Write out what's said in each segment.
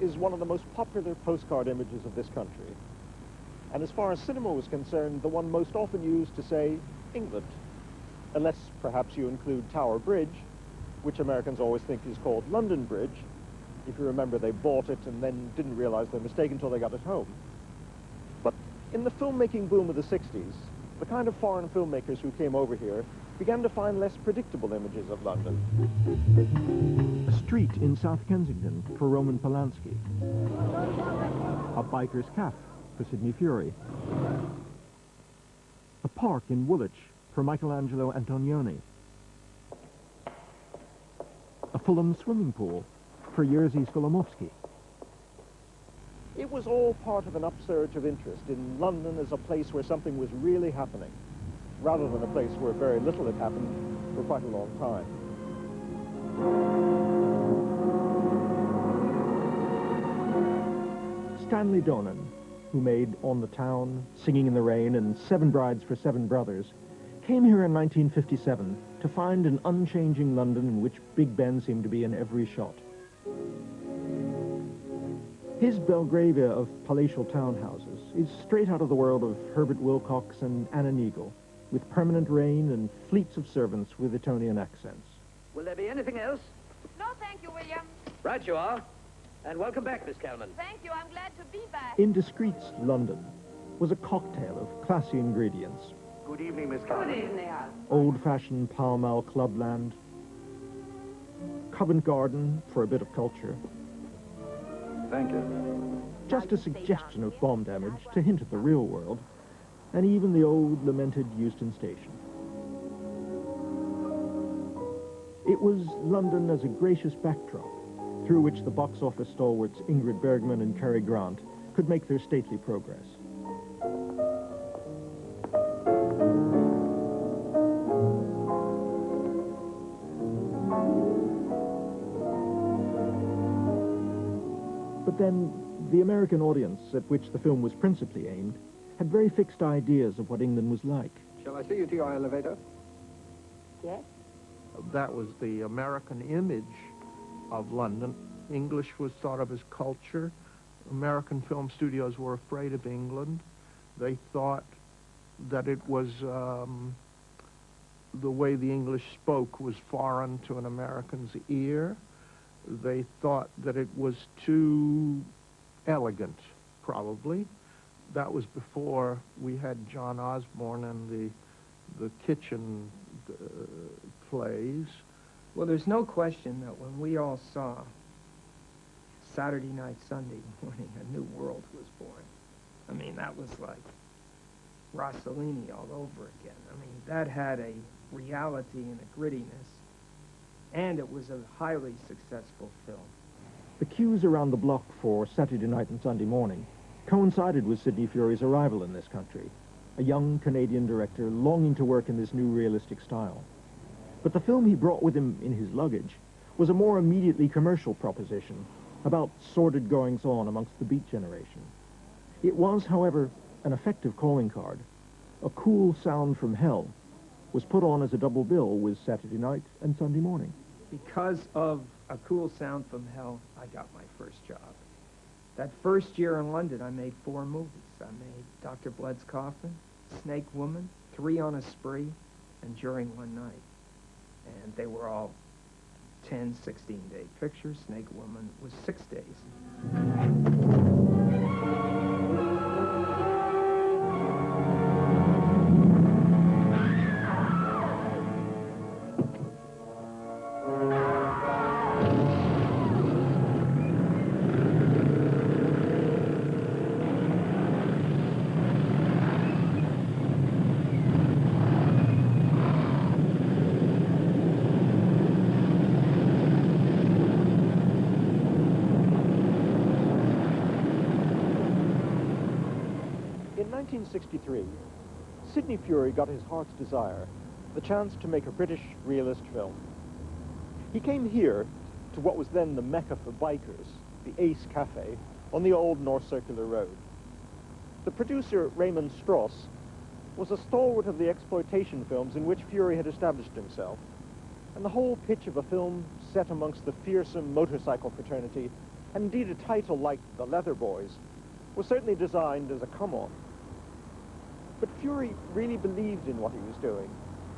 is one of the most popular postcard images of this country. And as far as cinema was concerned, the one most often used to say England, unless perhaps you include Tower Bridge, which Americans always think is called London Bridge. If you remember, they bought it and then didn't realize their mistake until they got it home. But in the filmmaking boom of the 60s, the kind of foreign filmmakers who came over here began to find less predictable images of London. A street in South Kensington for Roman Polanski. A biker's cafe for Sidney Furie. A park in Woolwich for Michelangelo Antonioni. A Fulham swimming pool for Jerzy Skolimowski. It was all part of an upsurge of interest in London as a place where something was really happening, rather than a place where very little had happened for quite a long time. Stanley Donen, who made On the Town, Singing in the Rain, and Seven Brides for Seven Brothers, came here in 1957 to find an unchanging London in which Big Ben seemed to be in every shot. His Belgravia of palatial townhouses is straight out of the world of Herbert Wilcox and Anna Neagle, with permanent rain and fleets of servants with Etonian accents. Will there be anything else? No, thank you, William. Right you are. And welcome back, Miss Calman. Thank you, I'm glad to be back. In Discreet's London was a cocktail of classy ingredients. Good evening, Miss Calman. Good evening, Al. Old-fashioned Pall Mall clubland, Covent Garden for a bit of culture, Thank you. just a suggestion of bomb damage to hint at the real world, and even the old lamented Euston Station. It was London as a gracious backdrop through which the box office stalwarts Ingrid Bergman and Cary Grant could make their stately progress. But then, the American audience at which the film was principally aimed had very fixed ideas of what England was like. Shall I see you to your elevator? Yes? That was the American image of London. English was thought of as culture. American film studios were afraid of England. They thought that it was the way the English spoke was foreign to an American's ear. They thought that it was too elegant, probably. That was before we had John Osborne and the kitchen plays. Well, there's no question that when we all saw Saturday Night, Sunday Morning, a new world was born. I mean, that was like Rossellini all over again. I mean, that had a reality and a grittiness, and it was a highly successful film. The queues around the block for Saturday Night and Sunday Morning coincided with Sidney Furie's arrival in this country, a young Canadian director longing to work in this new realistic style. But the film he brought with him in his luggage was a more immediately commercial proposition about sordid goings-on amongst the Beat generation. It was, however, an effective calling card. A Cool Sound from Hell was put on as a double bill with Saturday Night and Sunday Morning. Because of A Cool Sound from Hell, I got my first job. That first year in London, I made 4 movies. I made Dr. Blood's Coffin, Snake Woman, 3 on a Spree, and During One Night. And they were all 10, 16-day pictures. Snake Woman was 6 days. In 1963, Sidney Furie got his heart's desire, the chance to make a British realist film. He came here to what was then the Mecca for bikers, the Ace Cafe, on the old North Circular Road. The producer, Raymond Strauss, was a stalwart of the exploitation films in which Furie had established himself, and the whole pitch of a film set amongst the fearsome motorcycle fraternity And indeed, a title like The Leather Boys was certainly designed as a come-on. But Fury really believed in what he was doing.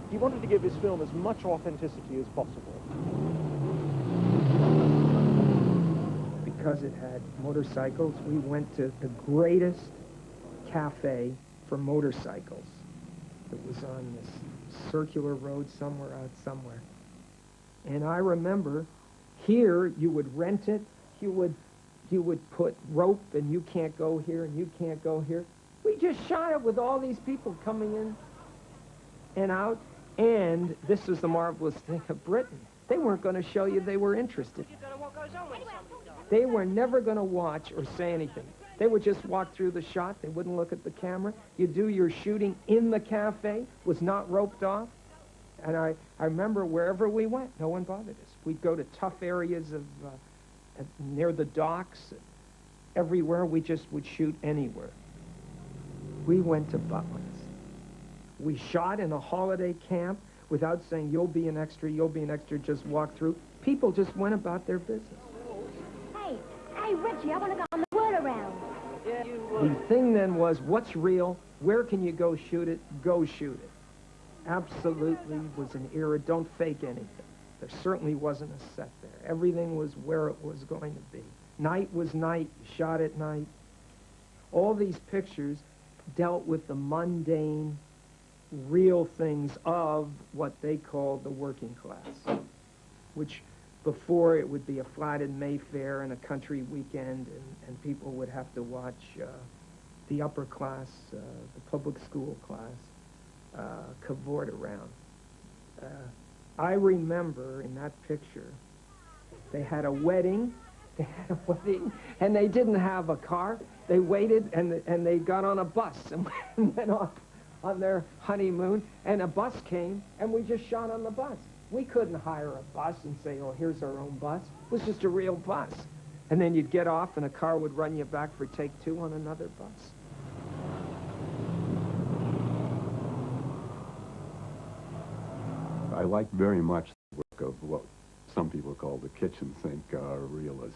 He wanted to give his film as much authenticity as possible. Because it had motorcycles, we went to the greatest cafe for motorcycles. It was on this circular road somewhere out somewhere. And I remember here you would rent it, you would put rope and you can't go here and you can't go here. We just shot it with all these people coming in and out. And this was the marvelous thing of Britain. They weren't going to show you they were interested. They were never going to watch or say anything. They would just walk through the shot. They wouldn't look at the camera. You do your shooting in the cafe, was not roped off. And I remember wherever we went, no one bothered us. We'd go to tough areas of near the docks. Everywhere, we just would shoot anywhere. We went to Butlins. We shot in a holiday camp without saying, you'll be an extra, just walk through. People just went about their business. Hey, Richie, I want to go on the word around. Yeah, you The thing then was, what's real? Where can you go shoot it? Go shoot it. Absolutely was an era, don't fake anything. There certainly wasn't a set there. Everything was where it was going to be. Night was night, shot at night. All these pictures dealt with the mundane, real things of what they called the working class, which before it would be a flat in Mayfair and a country weekend, and people would have to watch the upper class, the public school class, cavort around. I remember in that picture, they had a wedding, and they didn't have a car. They waited, and they got on a bus and went off on their honeymoon, and a bus came, and we just shot on the bus. We couldn't hire a bus and say, oh, here's our own bus. It was just a real bus. And then you'd get off, and a car would run you back for take two on another bus. I like very much the work of what some people call the kitchen sink realist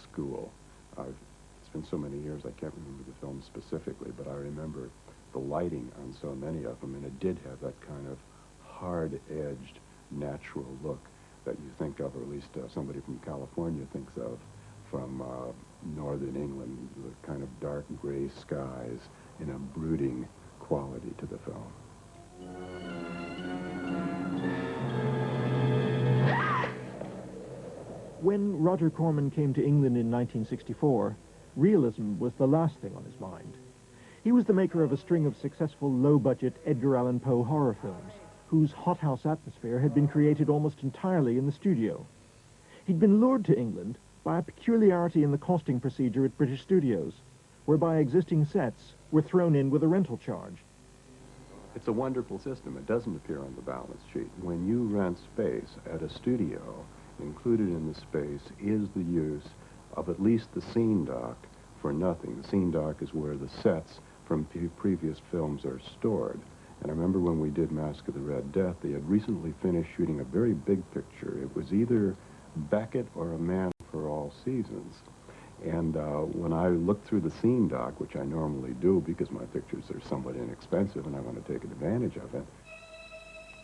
school. It's been so many years I can't remember the film specifically, but I remember the lighting on so many of them, and it did have that kind of hard-edged, natural look that you think of, or at least somebody from California thinks of, from northern England, the kind of dark gray skies and a brooding quality to the film. When Roger Corman came to England in 1964, realism was the last thing on his mind. He was the maker of a string of successful low-budget Edgar Allan Poe horror films, whose hothouse atmosphere had been created almost entirely in the studio. He'd been lured to England by a peculiarity in the costing procedure at British studios, whereby existing sets were thrown in with a rental charge. It's a wonderful system. It doesn't appear on the balance sheet. When you rent space at a studio, included in the space is the use of at least the scene dock for nothing. The scene dock is where the sets from previous films are stored. And I remember when we did Mask of the Red Death, they had recently finished shooting a very big picture. It was either Beckett or A Man for All Seasons. And when I looked through the scene dock, which I normally do because my pictures are somewhat inexpensive and I want to take advantage of it,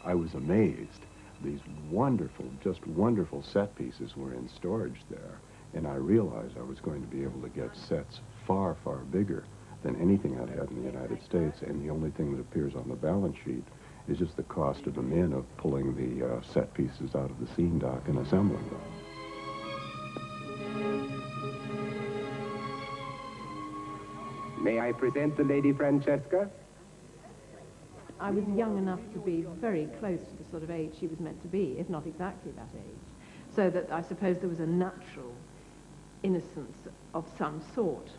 I was amazed. These wonderful, just wonderful set pieces were in storage there. And I realized I was going to be able to get sets far, far bigger than anything I'd had in the United States. And the only thing that appears on the balance sheet is just the cost to the men of pulling the set pieces out of the scene dock and assembling them. May I present the Lady Francesca? I was young enough to be very close to the sort of age she was meant to be, if not exactly that age. So that I suppose there was a natural innocence of some sort,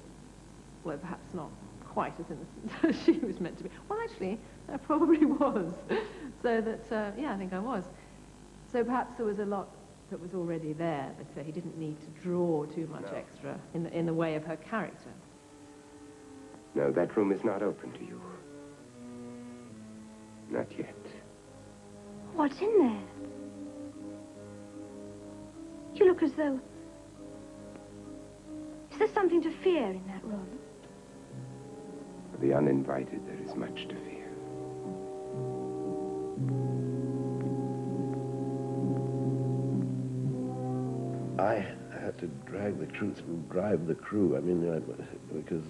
although perhaps not quite as innocent as she was meant to be. Well, actually, I probably was. So that, yeah, I think I was. So perhaps there was a lot that was already there, that he didn't need to draw too much extra in the way of her character. No, that room is not open to you. Not yet. What's in there? You look as though there something to fear in that room? For the uninvited, there is much to fear. I had to drive the crew. I mean, because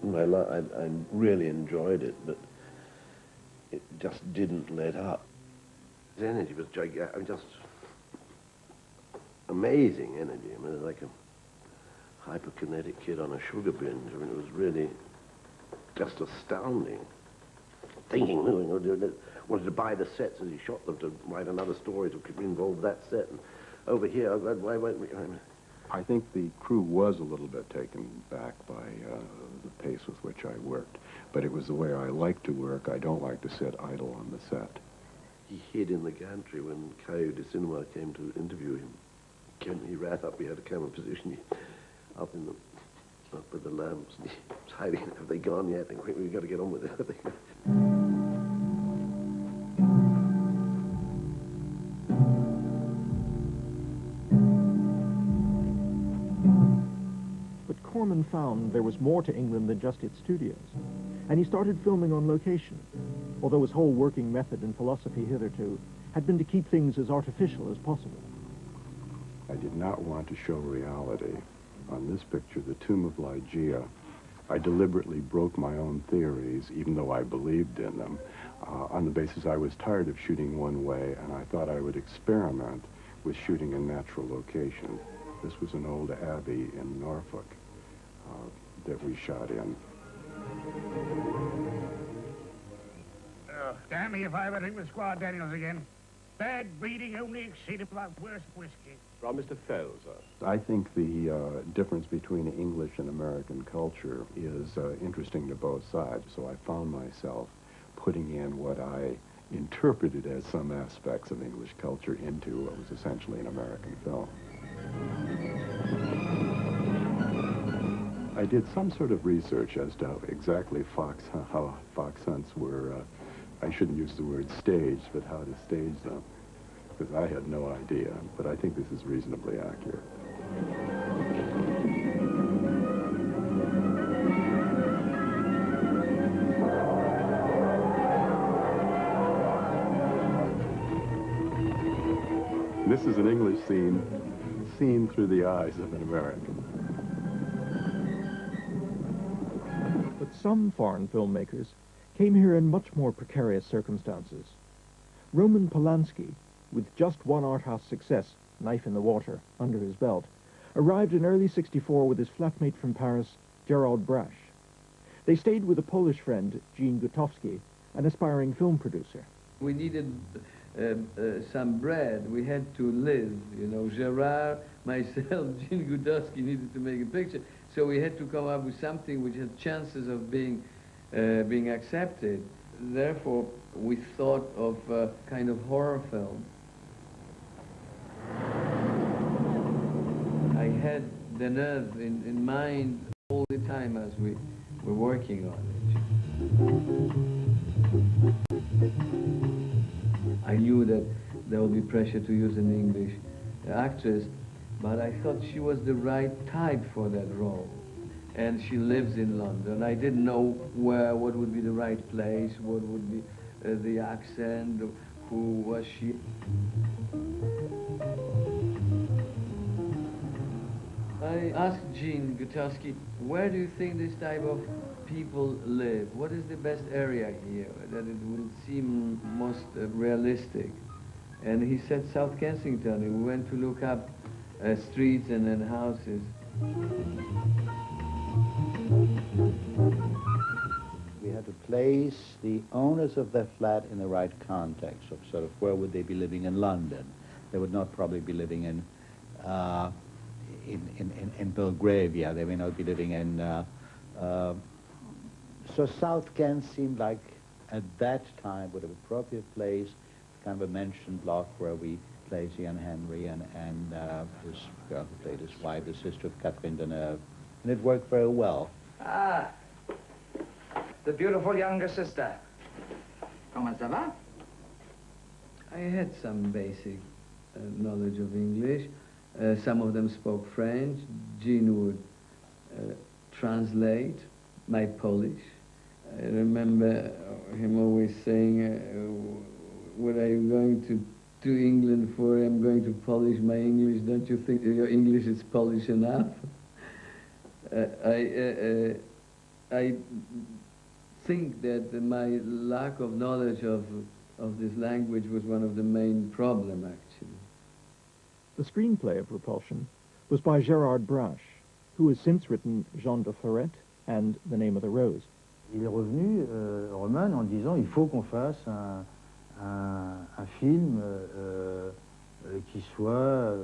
I really enjoyed it, but it just didn't let up. His energy was gigantic. I mean, just amazing energy. I mean, like a hyperkinetic kid on a sugar binge. I mean, it was really just astounding. Thinking, wanted to buy the sets as he shot them to write another story to involve that set. And over here, why won't we? I think the crew was a little bit taken back by the pace with which I worked, but it was the way I like to work. I don't like to sit idle on the set. He hid in the gantry when Caillou de Cinema came to interview him. He ran up, he had a camera position up with the lamps. He was hiding. Have they gone yet? We've got to get on with it. But Corman found there was more to England than just its studios, and he started filming on location, although his whole working method and philosophy hitherto had been to keep things as artificial as possible. I did not want to show reality. On this picture, The Tomb of Ligeia, I deliberately broke my own theories, even though I believed in them, on the basis I was tired of shooting one way, and I thought I would experiment with shooting in natural location. This was an old abbey in Norfolk that we shot in. Damn me if I ever drink with Squire Daniels again. Bad breeding only exceeded by worse whiskey. From Mr. Fells. I think the difference between English and American culture is interesting to both sides, so I found myself putting in what I interpreted as some aspects of English culture into what was essentially an American film. I did some sort of research as to exactly how fox hunts were, I shouldn't use the word staged, but how to stage them, because I had no idea, but I think this is reasonably accurate. This is an English scene seen through the eyes of an American. But some foreign filmmakers came here in much more precarious circumstances. Roman Polanski, with just one art house success, Knife in the Water, under his belt, arrived in early '64 with his flatmate from Paris, Gerald Brash. They stayed with a Polish friend, Jean Gutowski, an aspiring film producer. We needed some bread. We had to live, you know. Gerard, myself, Jean Gutowski needed to make a picture. So we had to come up with something which had chances of being accepted. Therefore, we thought of a kind of horror film. I had the nerve in mind all the time as we were working on it. I knew that there would be pressure to use an English actress, but I thought she was the right type for that role. And she lives in London. I didn't know what would be the right place, what would be the accent, who was she. I asked Jean Gutowski, where do you think this type of people live? What is the best area here that it will seem most realistic? And he said South Kensington, and we went to look up streets and then houses. We had to place the owners of their flat in the right context of sort of where would they be living in London. They would not probably be living in Belgravia. They may not be living in... so South Kent seemed like, at that time, would have an appropriate place, kind of a mentioned block where we placed Ian Henry and his girl who played his wife, the sister of Catherine Deneuve. And it worked very well. Ah, the beautiful younger sister. Comment ça va? I had some basic knowledge of English, Some of them spoke French. Jean would translate my Polish. I remember him always saying, what are you going to England for? I'm going to polish my English. Don't you think your English is Polish enough? I think that my lack of knowledge of this language was one of the main problems, actually. The screenplay of Repulsion was by Gérard Brache, who has since written Jean de Florette and The Name of the Rose. Il est revenu, Roman, en disant il faut qu'on fasse un film qui soit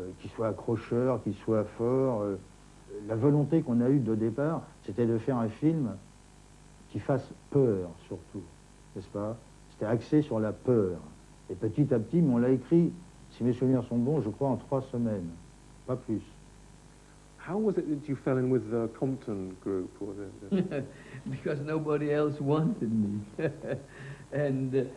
accrocheur, qui soit fort. La volonté qu'on a eue de départ, c'était de faire un film qui fasse peur, surtout, n'est-ce pas? C'était axé sur la peur. Et petit à petit, mais on l'a écrit, si mes souvenirs sont bons, je crois en 3 semaines, pas plus. How was it that you fell in with the Compton group? Or Because nobody else wanted me. And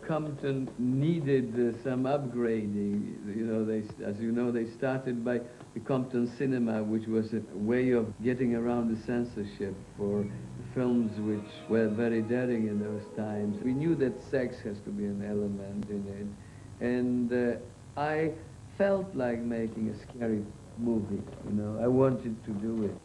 Compton needed some upgrading. You know, as you know, they started by the Compton Cinema, which was a way of getting around the censorship for films which were very daring in those times. We knew that sex has to be an element in it. And I felt like making a scary movie, you know. I wanted to do it.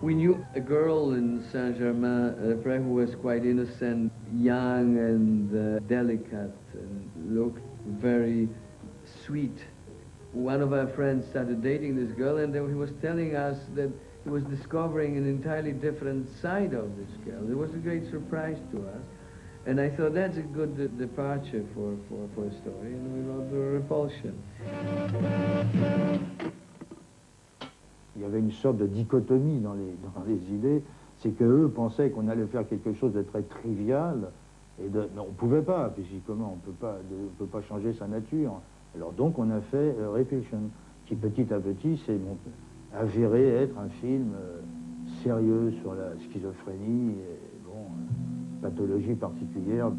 We knew a girl in Saint-Germain-des-Prés who was quite innocent, young and delicate, and looked very sweet. One of our friends started dating this girl, and then he was telling us that he was discovering an entirely different side of this girl. It was a great surprise to us. And I thought that's a good departure for a story, and we wrote The Repulsion. Il y avait une sorte de dichotomie dans les idées, c'est qu'eux pensaient qu'on allait faire quelque chose de très trivial, et mais on ne pouvait pas, physiquement, on ne peut pas changer sa nature. Alors donc on a fait Repulsion, qui petit à petit s'est avéré être un film sérieux sur la schizophrénie, et bon, pathologie particulière.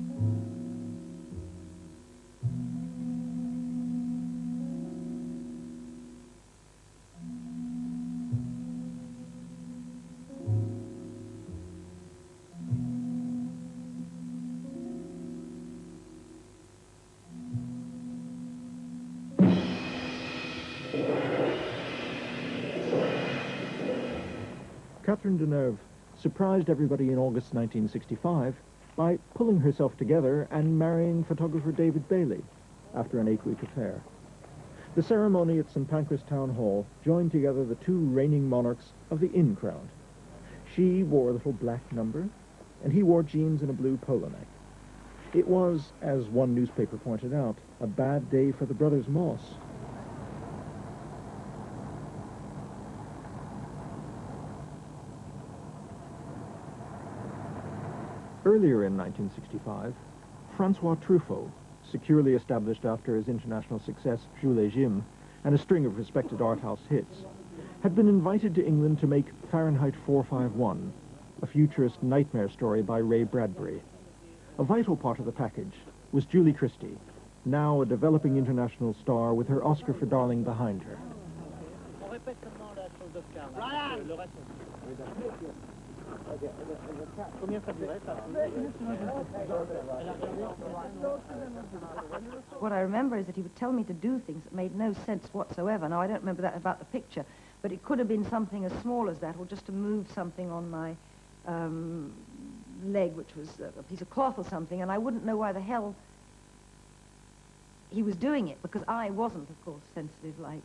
Catherine Deneuve surprised everybody in August 1965 by pulling herself together and marrying photographer David Bailey after an 8-week affair. The ceremony at St. Pancras Town Hall joined together the 2 reigning monarchs of the in crowd. She wore a little black number, and he wore jeans and a blue polo neck. It was, as one newspaper pointed out, a bad day for the brothers Moss. Earlier in 1965, Francois Truffaut, securely established after his international success Jules et Jim and a string of respected art house hits, had been invited to England to make Fahrenheit 451, a futurist nightmare story by Ray Bradbury. A vital part of the package was Julie Christie, now a developing international star with her Oscar for Darling behind her. What I remember is that he would tell me to do things that made no sense whatsoever. Now, I don't remember that about the picture, but it could have been something as small as that, or just to move something on my leg, which was a piece of cloth or something, and I wouldn't know why the hell he was doing it, because I wasn't, of course, sensitive like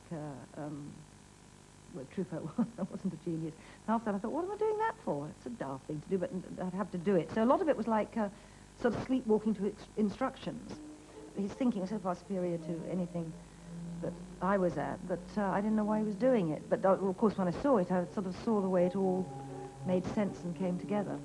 Truffaut was. I wasn't a genius. And after that I thought, what am I doing that for? It's a daft thing to do, but I'd have to do it. So a lot of it was like sort of sleepwalking to instructions. His thinking was so far superior to anything that I was at, that I didn't know why he was doing it. But of course when I saw it, I sort of saw the way it all made sense and came together.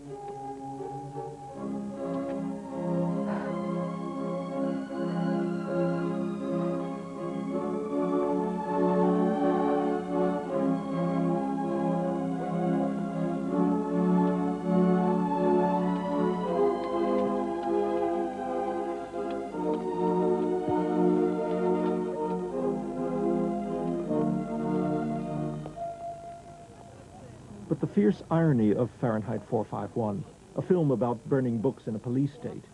fierce irony of Fahrenheit 451, a film about burning books in a police state,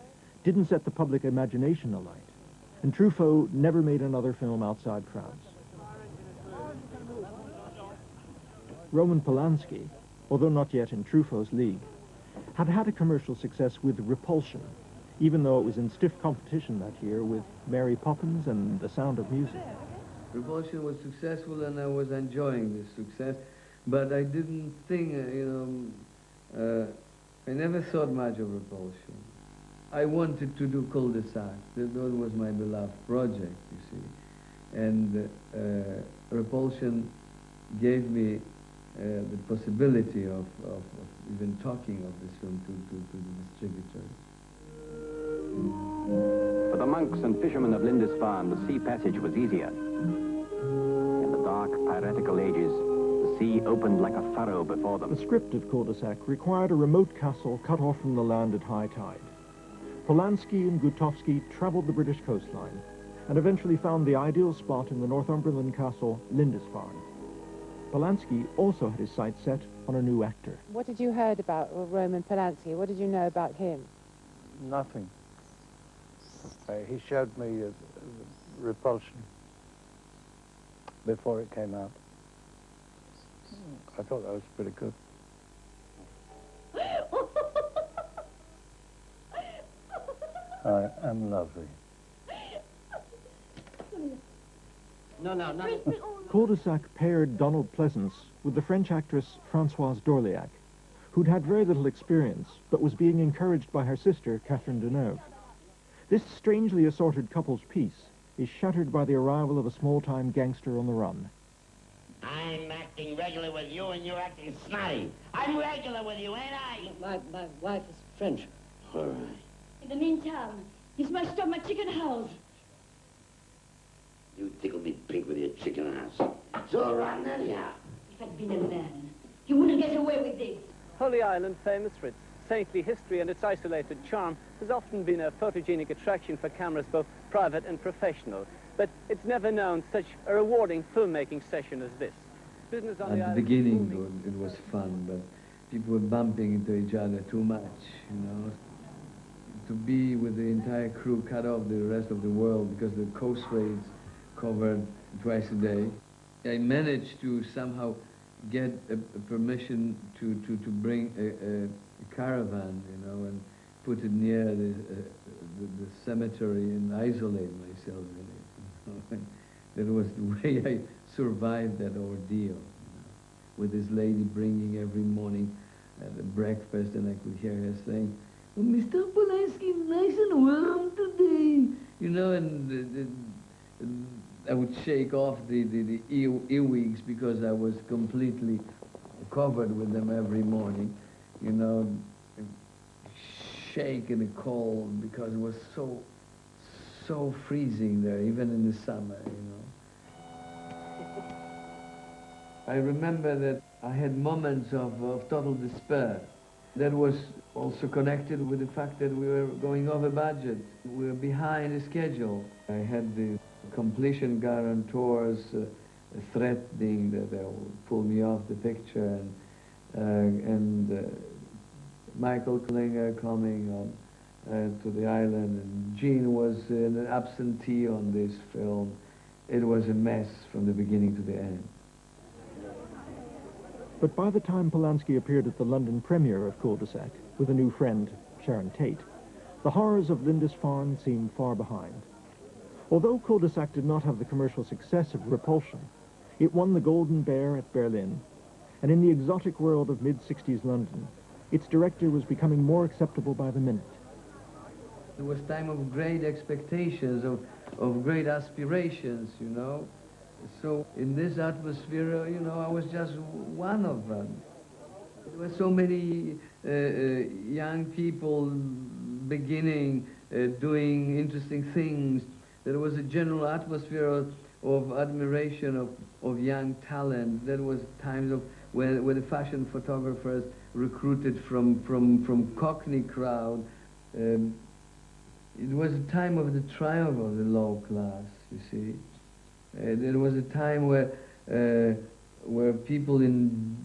didn't set the public imagination alight, and Truffaut never made another film outside France. Roman Polanski, although not yet in Truffaut's league, had had a commercial success with Repulsion, even though it was in stiff competition that year with Mary Poppins and The Sound of Music. Repulsion was successful and I was enjoying this success, but I didn't think, I never thought much of Repulsion. I wanted to do Cul-de-sac. That was my beloved project, you see. And Repulsion gave me the possibility of even talking of this film to the distributors. For the monks and fishermen of Lindisfarne, the sea passage was easier. In the dark, piratical ages, the sea opened like a furrow before them. The script of Cul-de-sac required a remote castle cut off from the land at high tide. Polanski and Gutowski traveled the British coastline and eventually found the ideal spot in the Northumberland castle, Lindisfarne. Polanski also had his sights set on a new actor. What did you heard about Roman Polanski? What did you know about him? Nothing. He showed me Repulsion before it came out. I thought that was pretty good. I am lovely. No, not... Cul-de-sac paired Donald Pleasance with the French actress Françoise d'Orléac, who'd had very little experience, but was being encouraged by her sister, Catherine Deneuve. This strangely assorted couple's peace is shattered by the arrival of a small-time gangster on the run. I'm acting regular with you and you're acting snotty. I'm regular with you, ain't I? My wife is French. All right. In the meantime, you smashed up my chicken house. You tickled me pink with your chicken house. It's all rotten anyhow. If I'd been a man, you wouldn't get away with this. Holy Island, famous for its saintly history and its isolated charm, has often been a photogenic attraction for cameras both private and professional. But it's never known such a rewarding filmmaking session as this. Business on the At the beginning, it was fun, but people were bumping into each other too much, you know. To be with the entire crew cut off the rest of the world because the coast raids covered twice a day. I managed to somehow get a permission to bring a caravan, you know, and put it near the cemetery and isolate myself in it. You know? And that was the way I survived that ordeal, you know, with this lady bringing every morning the breakfast, and I could hear her saying, "Oh, Mr. Polanski, nice and warm today," you know, and I would shake off the earwigs because I was completely covered with them every morning, you know, shake in the cold because it was so freezing there, even in the summer, you know. I remember that I had moments of total despair. That was also connected with the fact that we were going over budget. We were behind the schedule. I had the completion guarantors threatening that they will pull me off the picture, and Michael Klinger coming on to the island, and Gene was an absentee on this film. It was a mess from the beginning to the end. But by the time Polanski appeared at the London premiere of Cul-de-sac with a new friend, Sharon Tate, the horrors of Lindisfarne seemed far behind. Although Cul-de-sac did not have the commercial success of Repulsion, it won the Golden Bear at Berlin, and in the exotic world of mid-60s London, its director was becoming more acceptable by the minute. It was time of great expectations, of great aspirations, you know. So in this atmosphere, you know, I was just one of them. There were so many young people beginning, doing interesting things. There was a general atmosphere of admiration of young talent. There was times of where the fashion photographers recruited from Cockney crowd. It was a time of the triumph of the low class, you see. There was a time where people in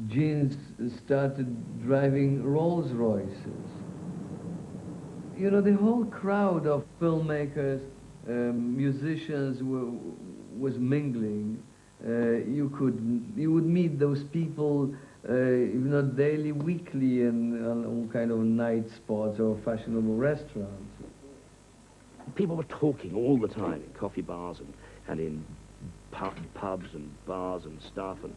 Gene started driving Rolls Royces. You know, the whole crowd of filmmakers, musicians was mingling. You would meet those people, if not daily, weekly, on all kind of night spots or fashionable restaurants. People were talking all the time in coffee bars and in pubs and bars and stuff, and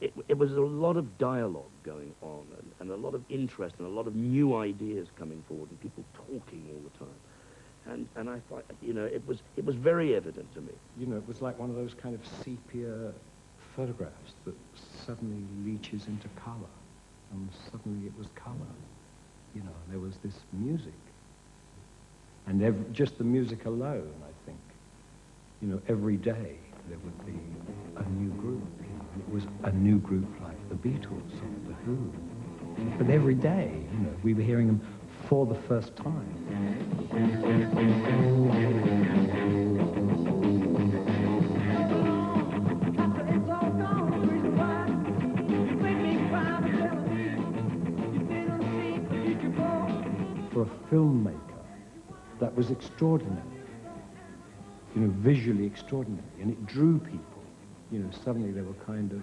it was a lot of dialogue going on, and a lot of interest and a lot of new ideas coming forward, and people talking all the time. And I thought, you know, it was very evident to me. You know, it was like one of those kind of sepia photographs that suddenly leaches into color, and suddenly it was color. You know, there was this music. And just the music alone, I think, you know, every day there would be a new group. You know, and it was a new group like the Beatles or the Who. But every day, you know, we were hearing them for the first time. For a filmmaker, that was extraordinary, you know, visually extraordinary, and it drew people. You know, suddenly there were kind of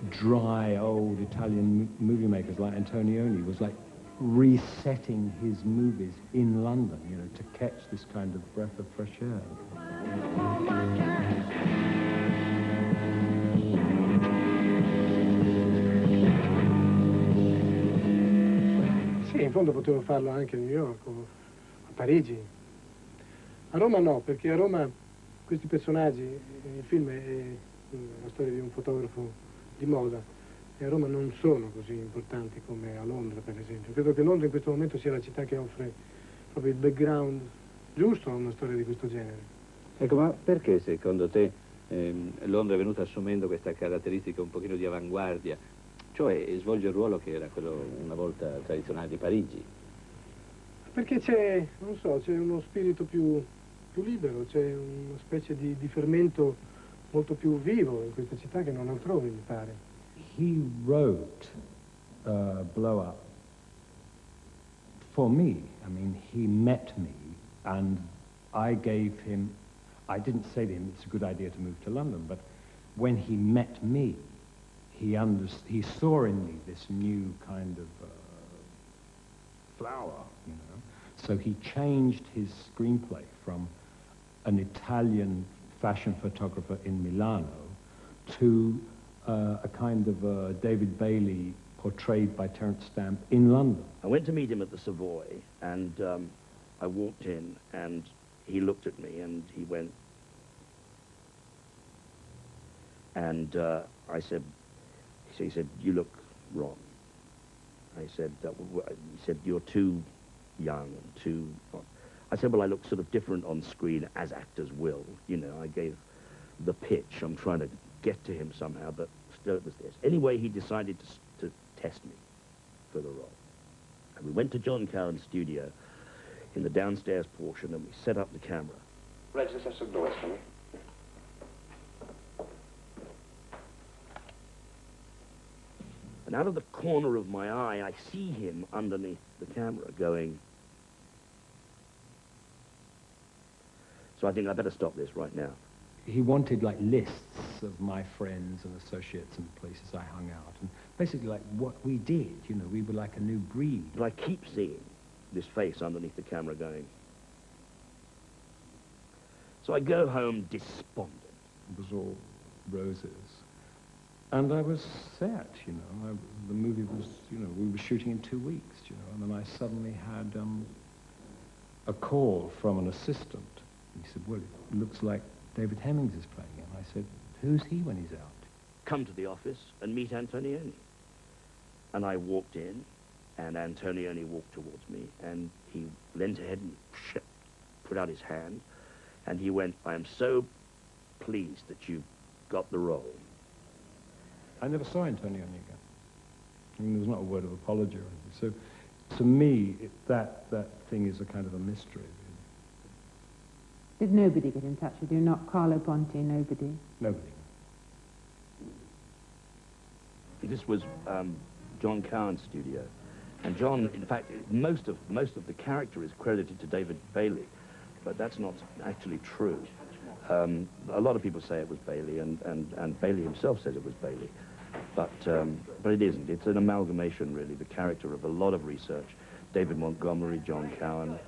dry, old Italian movie makers like Antonioni was like resetting his movies in London, you know, to catch this kind of breath of fresh air. Sì, in fondo potevo farlo anche a New York o a Parigi. A Roma no, perché a Roma questi personaggi, il film è la storia di un fotografo di moda, e a Roma non sono così importanti come a Londra, per esempio. Credo che Londra in questo momento sia la città che offre proprio il background giusto a una storia di questo genere. Ecco, ma perché secondo te Londra è venuta assumendo questa caratteristica un pochino di avanguardia, cioè svolge il ruolo che era quello una volta tradizionale di Parigi? Perché c'è, non so, c'è uno spirito più libero, c'è una specie di fermento molto più vivo in questa città che non altrove, mi pare. He wrote Blow Up for me. I mean, he met me, and I gave him, I didn't say to him, it's a good idea to move to London, but when he met me, he saw in me this new kind of flower, you know. So he changed his screenplay from an Italian fashion photographer in Milano to a kind of David Bailey portrayed by Terence Stamp in London. I went to meet him at the Savoy, and I walked in, and he looked at me, and he went, and I said, he said, you look wrong. I said, he said, you're too young and too... I said, well, I look sort of different on screen, as actors will. You know, I gave the pitch. I'm trying to get to him somehow, but still it was this. Anyway, he decided to test me for the role. And we went to John Cowan's studio in the downstairs portion, and we set up the camera. Register some doors for me. And out of the corner of my eye, I see him underneath the camera going... So I think I better stop this right now. He wanted like lists of my friends and associates and places I hung out, and basically like what we did, you know, we were like a new breed. But I keep seeing this face underneath the camera going... So I go home despondent. It was all roses. And I was set, you know. The movie was, you know, we were shooting in 2 weeks, you know, and then I suddenly had a call from an assistant. He said, well, it looks like David Hemmings is playing him. I said, who's he when he's out? Come to the office and meet Antonioni. And I walked in, and Antonioni walked towards me, and he leant ahead and put out his hand, and he went, I am so pleased that you got the role. I never saw Antonioni again. I mean, there was not a word of apology or anything. So, to me, that thing is a kind of a mystery. Did nobody get in touch with you? Not Carlo Ponti, nobody? Nobody. this was John Cowan's studio. And John, in fact, most of the character is credited to David Bailey, but that's not actually true. A lot of people say it was Bailey, and Bailey himself says it was Bailey, but it isn't. It's an amalgamation, really, the character of a lot of research. David Montgomery, John Cowan.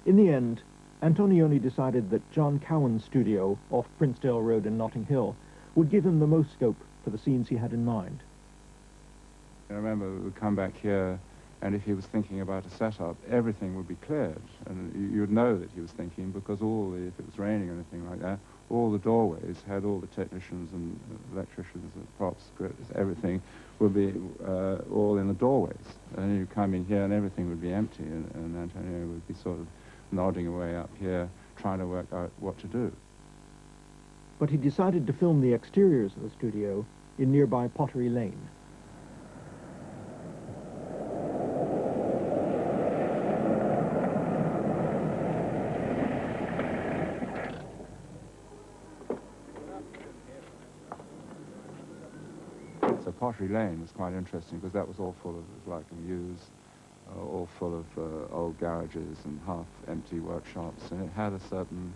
In the end, Antonioni decided that John Cowan's studio off Princedale Road in Notting Hill would give him the most scope for the scenes he had in mind. I remember we would come back here, and if he was thinking about a setup, everything would be cleared. And you'd know that he was thinking, because if it was raining or anything like that, all the doorways had all the technicians and electricians and props, everything would be all in the doorways. And you come in here and everything would be empty, and Antonio would be sort of nodding away up here, trying to work out what to do. But he decided to film the exteriors of the studio in nearby Pottery Lane. So Pottery Lane was quite interesting because that was all full of, like, mews, all full of old garages and half-empty workshops, and it had a certain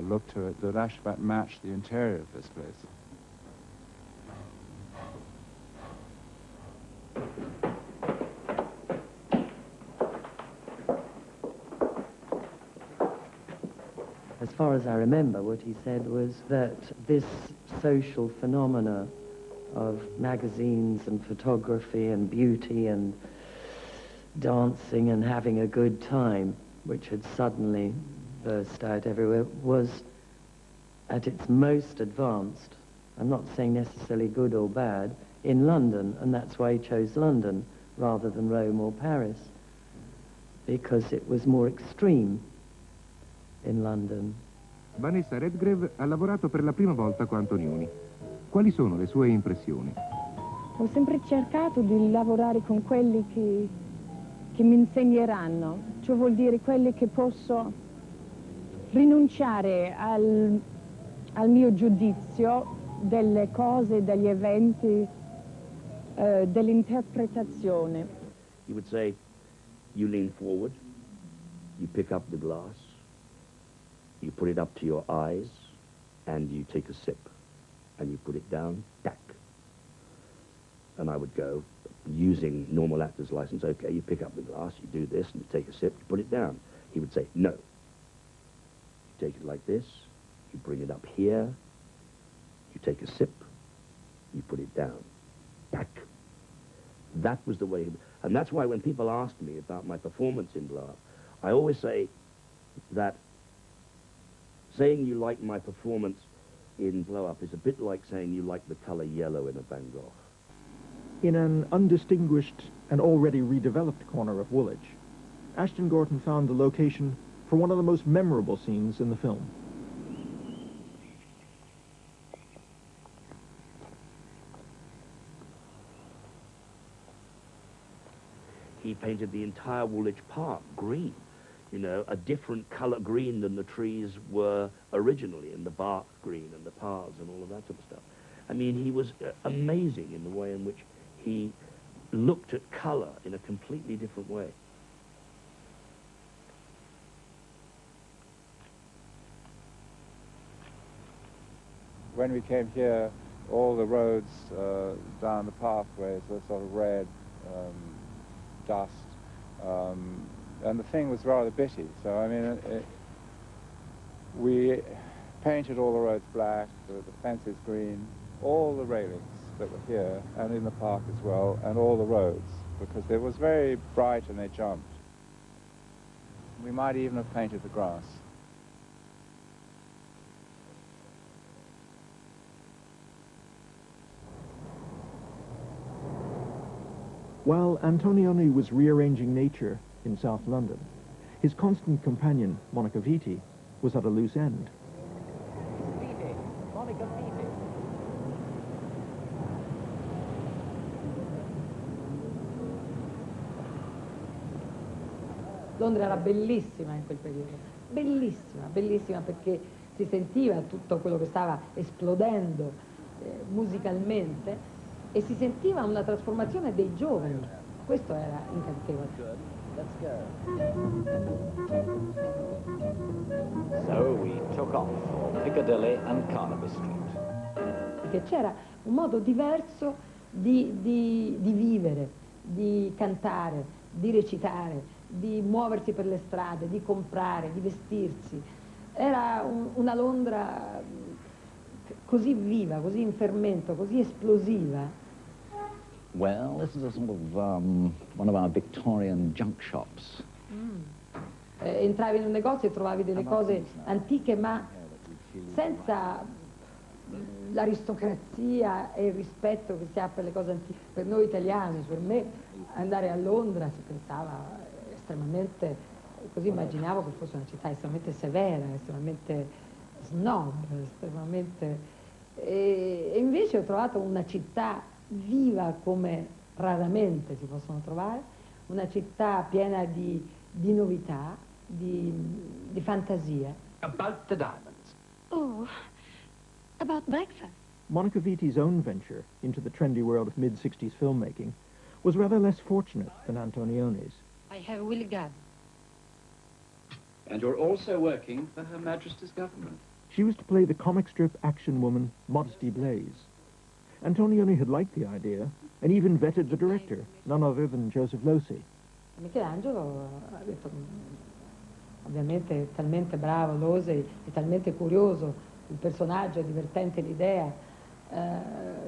look to it that actually matched the interior of this place. As far as I remember, what he said was that this social phenomena of magazines and photography and beauty and dancing and having a good time, which had suddenly burst out everywhere, was at its most advanced, I'm not saying necessarily good or bad, in London, and that's why he chose London rather than Rome or Paris, because it was more extreme in London. Vanessa Redgrave ha lavorato per la prima volta con Antonioni. Quali sono le sue impressioni? Ho sempre cercato di lavorare con quelli che mi insegneranno, cioè vuol dire quelli che posso rinunciare al mio giudizio delle cose, degli eventi, dell'interpretazione. You would say, you lean forward, you pick up the glass, you put it up to your eyes, and you take a sip, and you put it down, tack. And I would go, using normal actor's license, okay, you pick up the glass, you do this, and you take a sip, you put it down. He would say, no. You take it like this, you bring it up here, you take a sip, you put it down, tack. That was the way, and that's why when people ask me about my performance in Blow Up, I always say that saying you like my performance in Blow Up is a bit like saying you like the color yellow in a Van Gogh. In an undistinguished and already redeveloped corner of Woolwich, Ashton Gorton found the location for one of the most memorable scenes in the film. He painted the entire Woolwich Park green, you know, a different color green than the trees were originally, and the bark green and the paths and all of that sort of stuff. I mean, he was amazing in the way in which he looked at color in a completely different way. When we came here, all the roads down the pathways were sort of red, dust, and the thing was rather bitty. So, I mean, we painted all the roads black, the fences green, all the railings that were here, and in the park as well, and all the roads, because it was very bright and they jumped. We might even have painted the grass. While Antonioni was rearranging nature in South London, his constant companion, Monica Vitti, was at a loose end. Monica Vitti. Londra era bellissima in quel periodo, bellissima, bellissima, perché si sentiva tutto quello che stava esplodendo musicalmente, e si sentiva una trasformazione dei giovani. Questo era incantevole. Let's go. So we took off for Piccadilly and Carnaby Street. Perché c'era un modo diverso di vivere, di cantare, di recitare, di muoversi per le strade, di comprare, di vestirsi. Era una Londra così viva, così in fermento, così esplosiva. Well, this is a sort of one of our Victorian junk shops. Entravi in un negozio e trovavi delle cose antiche, ma senza l'aristocrazia e il rispetto che si ha per le cose antiche. Per noi italiani, per me, andare a Londra si pensava estremamente, così immaginavo che fosse una città estremamente severa, estremamente snob, estremamente... E invece ho trovato una città viva come raramente si possono trovare, una città piena di novità, di fantasia. About the diamonds. Oh, about breakfast. Monica Vitti's own venture into the trendy world of mid-60s filmmaking was rather less fortunate than Antonioni's. I have Willie Gadd. And you're also working for Her Majesty's government. She was to play the comic strip action woman Modesty Blaze. Antonioni had liked the idea and even vetted the director, none other than Joseph Losey. Michelangelo ha detto, ovviamente talmente bravo Losey, è talmente curioso il personaggio, è divertente l'idea,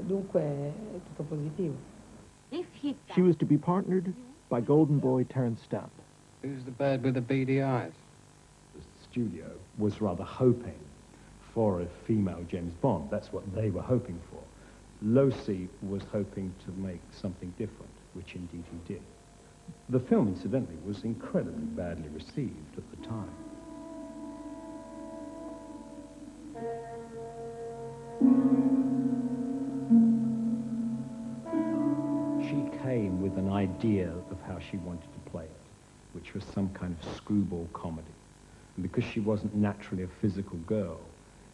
dunque è tutto positivo. She was to be partnered by Golden Boy Terence Stamp. Who's the bird with the beady eyes? The studio was rather hoping for a female James Bond. That's what they were hoping for. Losey was hoping to make something different, which indeed he did. The film, incidentally, was incredibly badly received at the time. She came with an idea of how she wanted to play it, which was some kind of screwball comedy. And because she wasn't naturally a physical girl,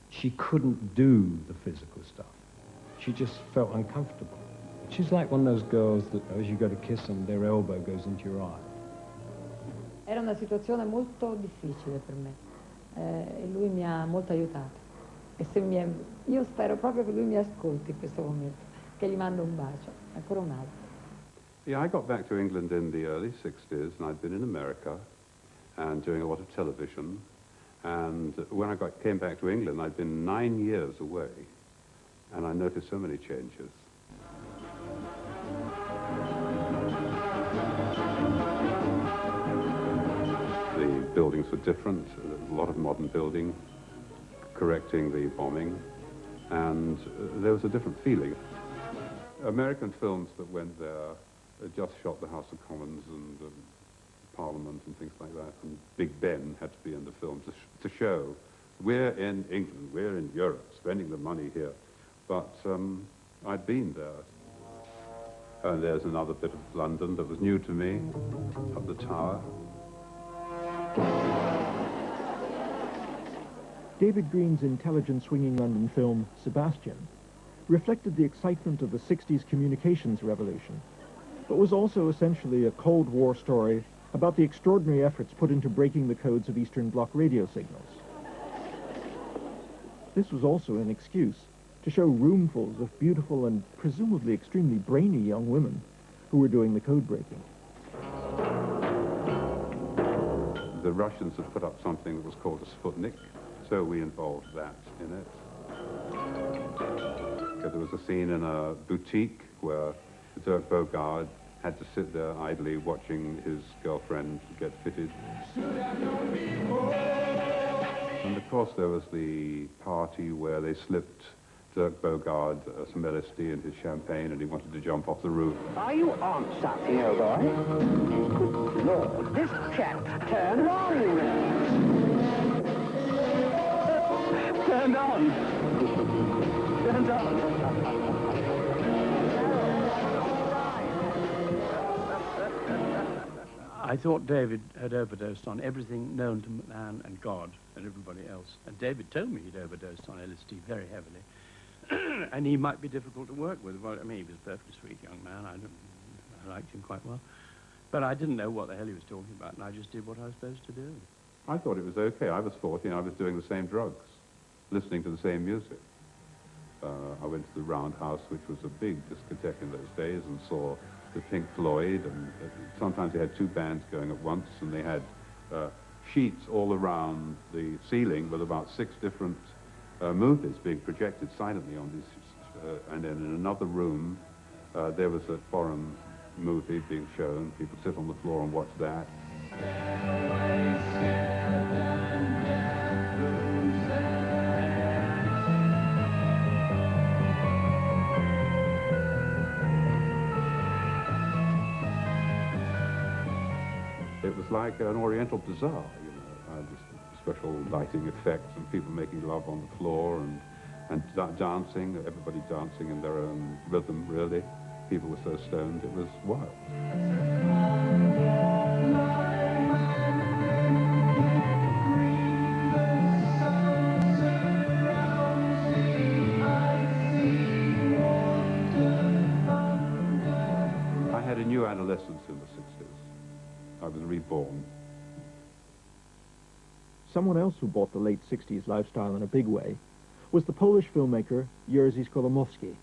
she couldn't do the physical stuff. She just felt uncomfortable. She's like one of those girls that as you go to kiss them, their elbow goes into your eye. Era una situazione molto difficile per me e lui mi ha molto aiutato. E io spero proprio che lui mi ascolti in questo momento, che gli mando un bacio, ancora un altro. Yeah, I got back to England in the early 60s, and I'd been in America and doing a lot of television. And when I came back to England, I'd been 9 years away. And I noticed so many changes. The buildings were different, a lot of modern building, correcting the bombing, and there was a different feeling. American films that went there just shot the House of Commons and Parliament and things like that, and Big Ben had to be in the film to show we're in England, we're in Europe, spending the money here. But I'd been there. And there's another bit of London that was new to me, up the Tower. David Green's intelligent swinging London film, Sebastian, reflected the excitement of the 60s communications revolution, but was also essentially a Cold War story about the extraordinary efforts put into breaking the codes of Eastern Bloc radio signals. This was also an excuse to show roomfuls of beautiful and presumably extremely brainy young women who were doing the code breaking. The Russians had put up something that was called a Sputnik, so we involved that in it. There was a scene in a boutique where Dirk Bogarde had to sit there idly watching his girlfriend get fitted. And of course there was the party where they slipped Dirk Bogarde some LSD in his champagne and he wanted to jump off the roof. Are you on something, old boy? Good Lord, this chap turned on. Turned on. Turned on. I thought David had overdosed on everything known to man and God and everybody else. And David told me he'd overdosed on LSD very heavily. and he might be difficult to work with. Well, I mean, he was a perfectly sweet young man. I liked him quite well. But I didn't know what the hell he was talking about, and I just did what I was supposed to do. I thought it was okay. I was 14. I was doing the same drugs, listening to the same music. I went to the Roundhouse, which was a big discotheque in those days, and saw the Pink Floyd, and sometimes they had two bands going at once, and they had sheets all around the ceiling with about 6 different movies being projected silently on these, and then in another room there was a foreign movie being shown. People sit on the floor and watch that. It was like an Oriental bazaar, you know, just special lighting effects and people making love on the floor and dancing, everybody dancing in their own rhythm, really. People were so stoned, it was wild. I had a new adolescence in the 60s. I was reborn. Someone else who bought the late 60s lifestyle in a big way was the Polish filmmaker Jerzy Skolimowski.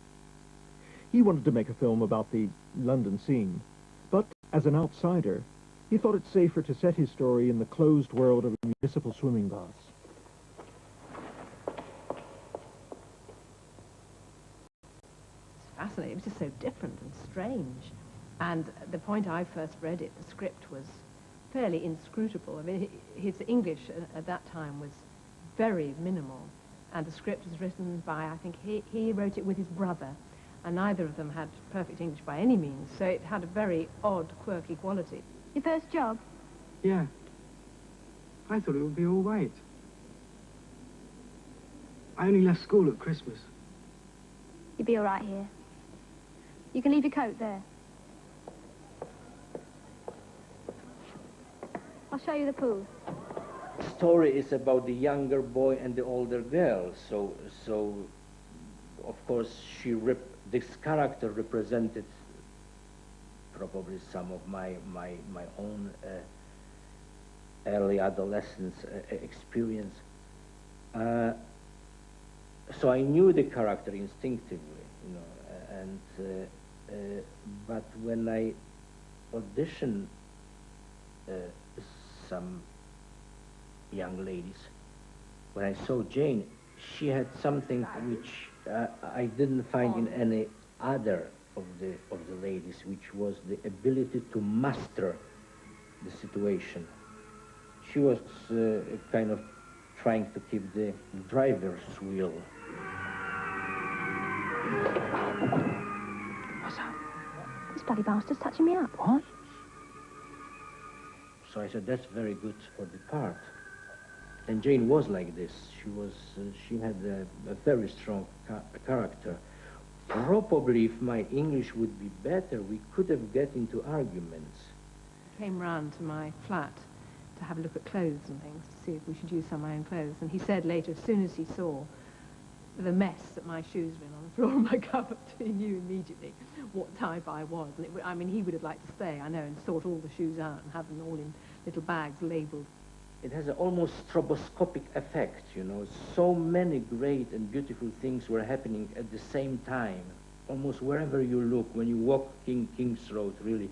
He wanted to make a film about the London scene, but as an outsider, he thought it safer to set his story in the closed world of municipal swimming baths. It's fascinating. It was just so different and strange. And the point I first read it, the script was fairly inscrutable. I mean, his English at that time was very minimal, and the script was written by, I think, he wrote it with his brother, and neither of them had perfect English by any means, so it had a very odd, quirky quality. Your first job? Yeah. I thought it would be all right. I only left school at Christmas. You'll be all right here. You can leave your coat there. I'll show you the pool. The story is about the younger boy and the older girl. So of course, this character represented probably some of my own early adolescence experience. So I knew the character instinctively, you know, but when I auditioned some young ladies, when I saw Jane, she had something which I didn't find in any other of the ladies, which was the ability to master the situation. She was kind of trying to keep the driver's wheel. What's up? This bloody bastard's touching me up. What? So I said, that's very good for the part. And Jane was like this. She had a very strong character. Probably if my English would be better, we could have get into arguments. He came round to my flat to have a look at clothes and things, to see if we should use some of my own clothes. And he said later, as soon as he saw the mess that my shoes were in on the floor of my cupboard, he knew immediately what type I was. And I mean, he would have liked to stay, I know, and sort all the shoes out and have them all in little bags labelled. It has an almost stroboscopic effect, you know. So many great and beautiful things were happening at the same time. Almost wherever you look, when you walk King's Road, really,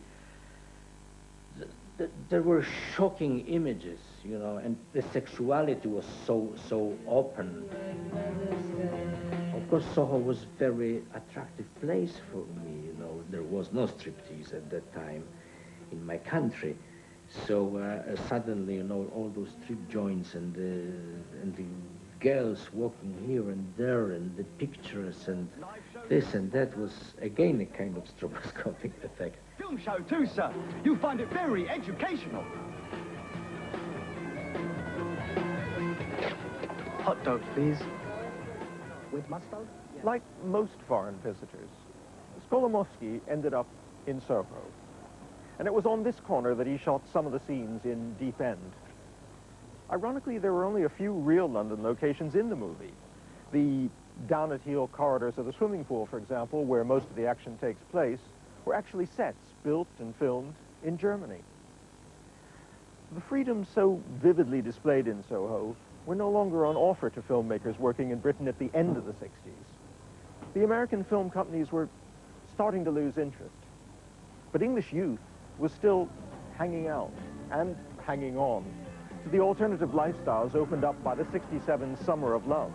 there were shocking images, you know, and the sexuality was so open. Of course, Soho was a very attractive place for me, you know. There was no striptease at that time in my country. So suddenly, you know, all those strip joints and the girls walking here and there and the pictures and this and that was, again, a kind of stroboscopic effect. Film show too, sir. You'll find it very educational. Hot dog, please. With mustard? Yes. Like most foreign visitors, Skolimowski ended up in Soho. And it was on this corner that he shot some of the scenes in Deep End. Ironically, there were only a few real London locations in the movie. The down-at-heel corridors of the swimming pool, for example, where most of the action takes place, were actually sets built and filmed in Germany. The freedoms so vividly displayed in Soho were no longer on offer to filmmakers working in Britain at the end of the 60s. The American film companies were starting to lose interest, but English youth was still hanging out and hanging on to the alternative lifestyles opened up by the '67 Summer of Love.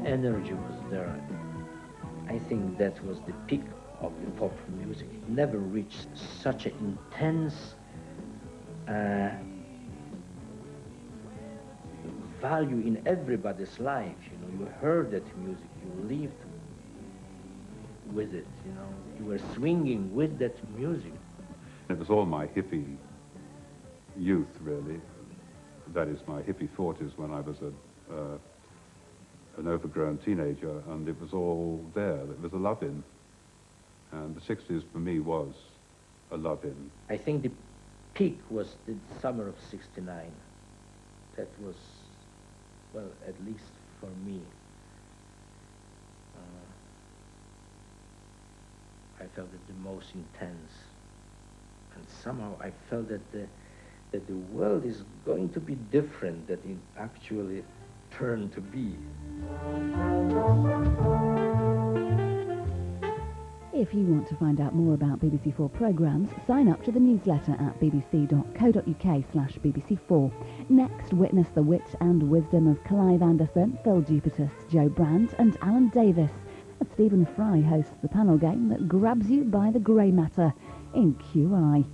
Energy was there. I think that was the peak of the pop music. It never reached such an intense value in everybody's life. You know, you heard that music, you lived with it. You know, you were swinging with that music. It was all my hippie youth, really. That is, my hippie 40s when I was an overgrown teenager, and it was all there. It was a love-in. And the 60s for me was a love-in. I think the peak was the summer of '69. That was, well, at least for me. I felt it the most intense. And somehow I felt that the world is going to be different than it actually turned to be. If you want to find out more about BBC4 programmes, sign up to the newsletter at bbc.co.uk/BBC4. Next, witness the wit and wisdom of Clive Anderson, Phil Duputus, Joe Brandt and Alan Davis as Stephen Fry hosts the panel game that grabs you by the grey matter in QI.